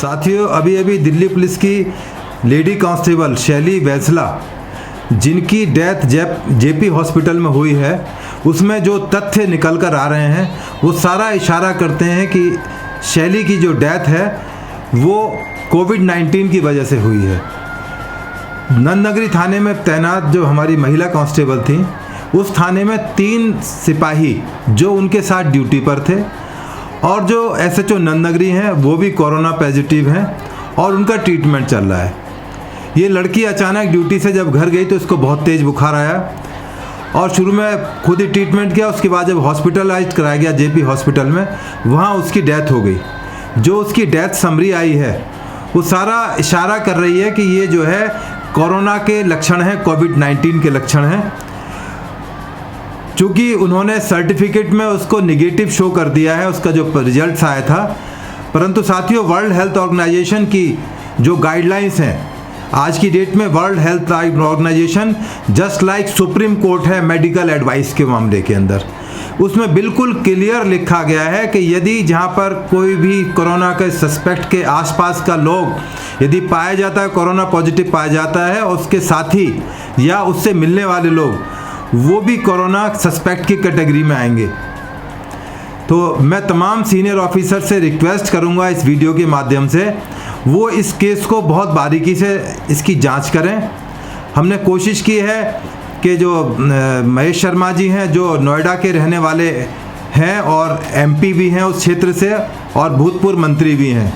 साथियों, अभी अभी दिल्ली पुलिस की लेडी कांस्टेबल शैली वैसला, जिनकी डेथ जेपी हॉस्पिटल में हुई है, उसमें जो तथ्य निकल कर आ रहे हैं वो सारा इशारा करते हैं कि शैली की जो डेथ है वो कोविड-19 की वजह से हुई है। नंदनगरी थाने में तैनात जो हमारी महिला कांस्टेबल थी, उस थाने में 3 सिपाही जो उनके साथ ड्यूटी पर थे और जो एसएचओ नंदनगरी हैं वो भी कोरोना पॉजिटिव हैं और उनका ट्रीटमेंट चल रहा है। ये लड़की अचानक ड्यूटी से जब घर गई तो इसको बहुत तेज़ बुखार आया और शुरू में खुद ही ट्रीटमेंट किया। उसके बाद जब हॉस्पिटलाइज कराया गया जेपी हॉस्पिटल में, वहाँ उसकी डेथ हो गई। जो उसकी डेथ समरी आई है वो सारा इशारा कर रही है कि ये जो है कोरोना के लक्षण हैं, कोविड-19 के लक्षण हैं। चूँकि उन्होंने सर्टिफिकेट में उसको निगेटिव शो कर दिया है, उसका जो रिजल्ट आया था, परंतु साथियों वर्ल्ड हेल्थ ऑर्गेनाइजेशन की जो गाइडलाइंस हैं, आज की डेट में World Health Organization just like Supreme Court है मेडिकल एडवाइस के मामले के अंदर। उसमें बिल्कुल क्लियर लिखा गया है कि यदि जहां पर कोई भी कोरोना के सस्पेक्ट के आसपास का लोग यदि पाया जाता है, कोरोना पॉजिटिव पाया जाता है, उसके साथी या उससे मिलने वाले लोग वो भी कोरोना सस्पेक्ट की कैटेगरी में आएंगे। तो मैं तमाम सीनियर ऑफिसर से रिक्वेस्ट करूंगा इस वीडियो के माध्यम से वो इस केस को बहुत बारीकी से इसकी जांच करें। हमने कोशिश की है कि जो महेश शर्मा जी हैं, जो नोएडा के रहने वाले हैं और एमपी भी हैं उस क्षेत्र से और भूतपूर्व मंत्री भी हैं,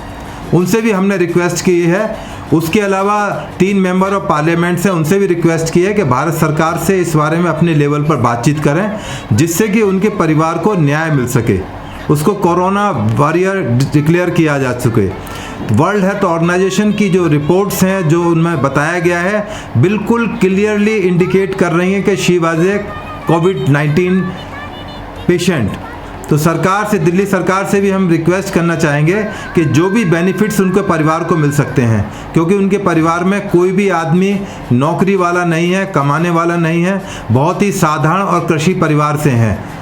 उनसे भी हमने रिक्वेस्ट की है। उसके अलावा 3 मेंबर ऑफ पार्लियामेंट से उनसे भी रिक्वेस्ट की है कि भारत सरकार से इस बारे में अपने लेवल पर बातचीत करें, जिससे कि उनके परिवार को न्याय मिल सके, उसको कोरोना वॉरियर डिक्लेयर किया जा सके। वर्ल्ड हेल्थ ऑर्गेनाइजेशन की जो रिपोर्ट्स हैं, जो उनमें बताया गया है, बिल्कुल क्लियरली इंडिकेट कर रही हैं कि she was a covid patient. तो सरकार से, दिल्ली सरकार से भी हम रिक्वेस्ट करना चाहेंगे कि जो भी बेनिफिट्स उनके परिवार को मिल सकते हैं, क्योंकि उनके परिवार में कोई भी आदमी नौकरी वाला नहीं है, कमाने वाला नहीं है, बहुत ही साधारण और कृषि परिवार से हैं।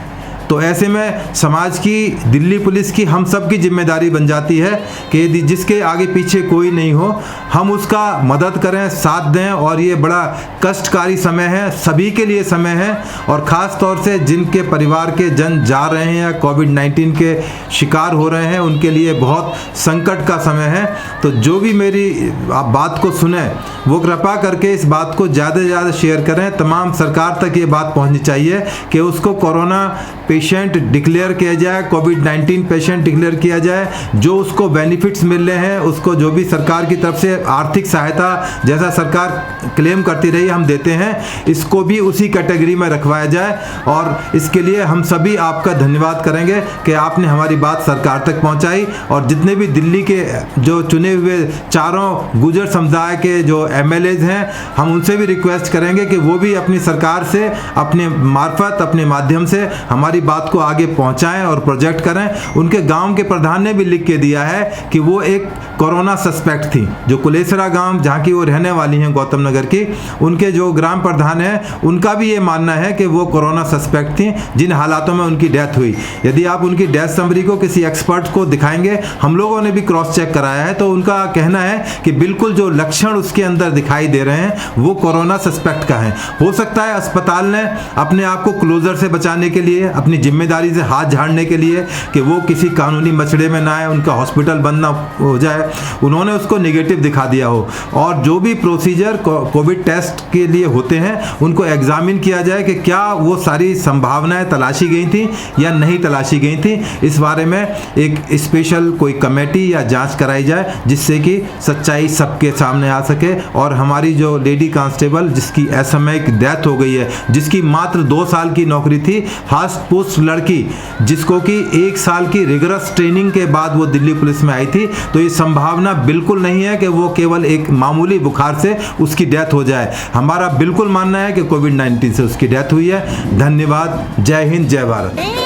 तो ऐसे में समाज की, दिल्ली पुलिस की, हम सब की जिम्मेदारी बन जाती है कि यदि जिसके आगे पीछे कोई नहीं हो, हम उसका मदद करें, साथ दें। और ये बड़ा कष्टकारी समय है, सभी के लिए समय है, और ख़ास तौर से जिनके परिवार के जन जा रहे हैं या कोविड-19 के शिकार हो रहे हैं, उनके लिए बहुत संकट का समय है। तो जो भी मेरी आप बात को सुने वो कृपा करके इस बात को ज़्यादा से ज़्यादा शेयर करें। तमाम सरकार तक ये बात पहुंचनी चाहिए कि उसको कोरोना पेशेंट डिक्लेयर किया जाए, कोविड-19 पेशेंट डिक्लेयर किया जाए। जो उसको बेनिफिट्स मिल रहे हैं, उसको जो भी सरकार की तरफ से आर्थिक सहायता जैसा सरकार क्लेम करती रही हम देते हैं, इसको भी उसी कैटेगरी में रखवाया जाए। और इसके लिए हम सभी आपका धन्यवाद करेंगे कि आपने हमारी बात सरकार तक पहुंचाई। और जितने भी दिल्ली के जो चुने हुए चारों गुर्जर समुदाय के जो एमएलएज हैं, हम उनसे भी रिक्वेस्ट करेंगे कि वो भी अपनी सरकार से अपने मार्फत, अपने माध्यम से हमारी बात को आगे पहुंचाएं और प्रोजेक्ट करें। उनके गांव के प्रधान ने भी लिख के दिया है कि वो एक कोरोना सस्पेक्ट थी, जो कुलेसरा गांव जहां की वो रहने वाली हैं, गौतम नगर की, उनके जो ग्राम प्रधान हैं, उनका भी ये मानना है कि वो कोरोना सस्पेक्ट थी, जिन हालातों में उनकी डेथ हुई। यदि आप उनकी डेथ समरी को किसी एक्सपर्ट को दिखाएंगे, हम लोगों ने भी क्रॉस चेक कराया है, तो उनका कहना है कि बिल्कुल जो लक्षण उसके अंदर दिखाई दे रहे हैं वो कोरोना सस्पेक्ट का है। हो सकता है अस्पताल ने अपने आप को क्लोजर से बचाने के लिए, अपनी जिम्मेदारी से हाथ झाड़ने के लिए कि वो किसी कानूनी मसले में ना आए, उनका हॉस्पिटल बंद ना हो जाए, उन्होंने उसको नेगेटिव दिखा दिया हो। और जो भी प्रोसीजर कोविड टेस्ट के लिए होते हैं, उनको एग्जामिन किया जाए कि क्या वो सारी संभावनाएं तलाशी गई थी या नहीं तलाशी गई थी। इस बारे में एक स्पेशल कोई कमेटी या जांच कराई जाए, जिससे कि सच्चाई सबके सामने आ सके। और हमारी जो लेडी कांस्टेबल जिसकी असामयिक डेथ हो गई है, जिसकी मात्र 2 साल की नौकरी थी, फास्ट पोस्ट लड़की, जिसको कि 1 साल की रिगरस ट्रेनिंग के बाद वो दिल्ली पुलिस में आई थी, तो ये संभावना बिल्कुल नहीं है कि वो केवल एक मामूली बुखार से उसकी डेथ हो जाए। हमारा बिल्कुल मानना है कि कोविड-19 से उसकी डेथ हुई है। धन्यवाद। जय हिंद, जय भारत।